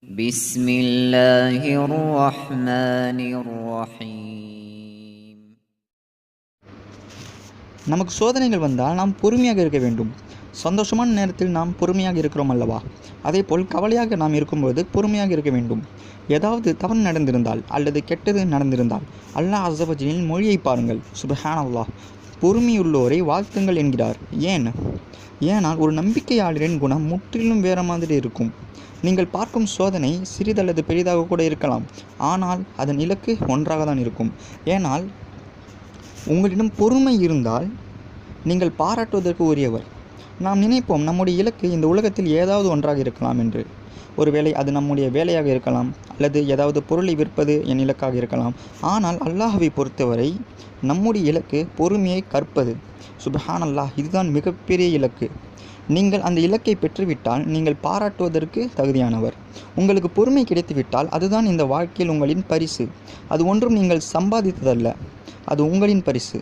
بسم الله الرحمن الرحيم. நமக்கு சோதனைகள் வந்தால் நாம் பொறுமையாக இருக்க வேண்டும். சந்தோஷமான நேரத்தில் நாம் பொறுமையாக இருக்கிறோம் அல்லவா? அதே போல் கவலையாக நாம் இருக்கும்போது பொறுமையாக இருக்க வேண்டும். ஏதாவது தவறு நடந்திருந்தால் அல்லது கெட்டது நடந்திருந்தால் அல்லாஹ் அஸ்ஸ வ ஜல்லின் மொழியை பாருங்கள். சுப்ஹானல்லாஹ், பொறுமையுள்ளோரை வாழ்த்துங்கள் என்கிறார். ஏனால் ஒரு நம்பிக்கையாளரின் குணம் முற்றிலும் வேறு மாதிரி இருக்கும். நீங்கள் பார்க்கும் சோதனை சிறிதல்லது பெரிதாக கூட இருக்கலாம், ஆனால் அதன் இலக்கு ஒன்றாக தான் இருக்கும். ஏனால் உங்களிடம் பொறுமை இருந்தால் நீங்கள் பாராட்டுவதற்கு உரியவர். நாம் நினைப்போம் நம்முடைய இலக்கு இந்த உலகத்தில் ஏதாவது ஒன்றாக இருக்கலாம் என்று. ஒருவேளை அது நம்முடைய வேலையாக இருக்கலாம், அல்லது ஏதாவது பொருளை விற்பது என் இலக்காக இருக்கலாம். ஆனால் அல்லாஹ்வை பொறுத்தவரை நம்முடைய இலக்கு பொறுமையை கற்பது. சுப்ஹானல்லாஹ், இதுதான் மிகப்பெரிய இலக்கு. நீங்கள் அந்த இலக்கை பெற்றுவிட்டால் நீங்கள் பாராட்டுவதற்கு தகுதியானவர். உங்களுக்கு பொறுமை கிடைத்துவிட்டால் அதுதான் இந்த வாழ்க்கையில் உங்களின் பரிசு. அது ஒன்றும் நீங்கள் சம்பாதித்ததல்ல, அது உங்களின் பரிசு.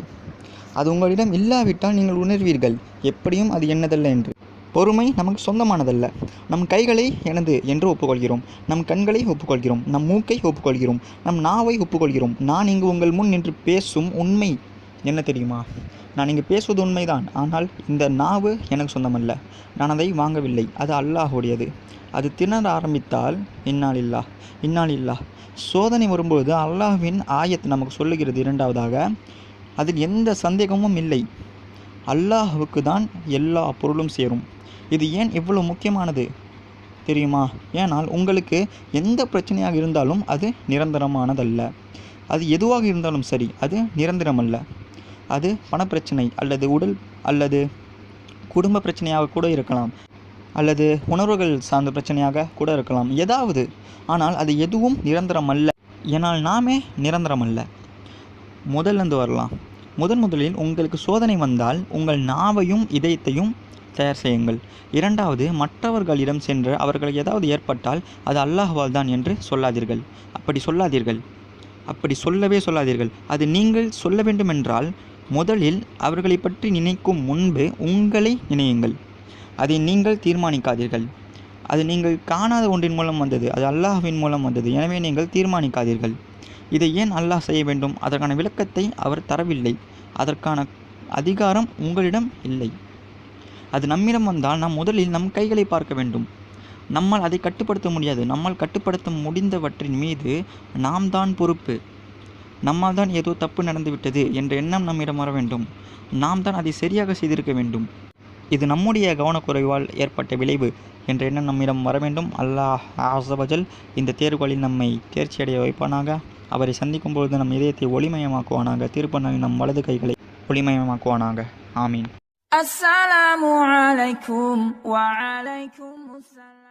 அது உங்களிடம் இல்லாவிட்டால் நீங்கள் உணர்வீர்கள் எப்படியும் அது என்னதல்ல என்று. பொறுமை நமக்கு சொந்தமானதல்ல. நம் கைகளை எனது என்று ஒப்புக்கொள்கிறோம், நம் கண்களை ஒப்புக்கொள்கிறோம், நம் மூக்கை ஒப்புக்கொள்கிறோம், நம் நாவை ஒப்புக்கொள்கிறோம். நான் இங்கு உங்கள் முன் நின்று பேசும் உண்மை என்ன தெரியுமா? நான் இங்கு பேசுவது உண்மைதான், ஆனால் இந்த நாவு எனக்கு சொந்தமல்ல. நான் அதை வாங்கவில்லை, அது அல்லாஹுடையது. அது திணற ஆரம்பித்தால் இன்னாலில்லாஹ். சோதனை வரும்பொழுது அல்லாஹ்வின் ஆயத் நமக்கு சொல்லுகிறது. இரண்டாவதாக, அதில் எந்த சந்தேகமும் இல்லை, அல்லாஹுவுக்கு தான் எல்லா பொருளும் சேரும். இது ஏன் இவ்வளவு முக்கியமானது தெரியுமா? ஏனால் உங்களுக்கு எந்த பிரச்சனையாக இருந்தாலும் அது நிரந்தரமானதல்ல. அது எதுவாக இருந்தாலும் சரி, அது நிரந்தரமல்ல. அது பணப்பிரச்சனை அல்லது உடல் அல்லது குடும்ப பிரச்சனையாக கூட இருக்கலாம், அல்லது உணர்வுகள் சார்ந்த பிரச்சனையாக கூட இருக்கலாம், ஏதாவது. ஆனால் அது எதுவும் நிரந்தரமல்ல. ஏனால் நாமே நிரந்தரமல்ல. முதலிருந்து வரலாம். முதலில் உங்களுக்கு சோதனை வந்தால் உங்கள் நாவையும் இதயத்தையும் தயார் செய்யுங்கள். இரண்டாவது, மற்றவர்களிடம் சென்று அவர்கள் ஏதாவது ஏற்பட்டால் அது அல்லாஹ்வால் தான் என்று சொல்லாதீர்கள். அப்படி சொல்லவே சொல்லாதீர்கள். அது நீங்கள் சொல்ல வேண்டுமென்றால் முதலில் அவர்களை பற்றி நினைக்கும் முன்பு உங்களை நினையுங்கள். அதை நீங்கள் தீர்மானிக்காதீர்கள். அது நீங்கள் காணாத ஒன்றின் மூலம் வந்தது, அது அல்லாஹ்வின் மூலம் வந்தது. எனவே நீங்கள் தீர்மானிக்காதீர்கள். இதை ஏன் அல்லாஹ் செய்ய வேண்டும்? அதற்கான விளக்கத்தை அவர் தரவில்லை. அதற்கான அதிகாரம் உங்களிடம் இல்லை. அது நம்மிடம் வந்தால் நாம் முதலில் நம் கைகளை பார்க்க வேண்டும். நம்மால் அதை கட்டுப்படுத்த முடியாது. நம்மால் கட்டுப்படுத்த முடிந்தவற்றின் மீது நாம் தான் பொறுப்பு. நம்மால் தான் ஏதோ தப்பு நடந்துவிட்டது என்ற எண்ணம் நம்மிடம் வர வேண்டும். நாம் தான் அதை சரியாக செய்திருக்க வேண்டும். இது நம்முடைய கவனக்குறைவால் ஏற்பட்ட விளைவு என்ற எண்ணம் நம்மிடம் வர வேண்டும். அல்லாஹ் அஸ்ஸ வ ஜல் இந்த தேர்வுகளில் நம்மை தேர்ச்சியடைய வைப்பானாக. அவரை சந்திக்கும் பொழுது நம் இதயத்தை ஒளிமயமாக்குவானாக. திருப்பனாய் நம் வலது கைகளை ஒளிமயமாக்குவானாக. ஆமீன். அஸ்ஸலாமு அலைக்கும் வ அலைக்கும் அஸ்ஸலாம்.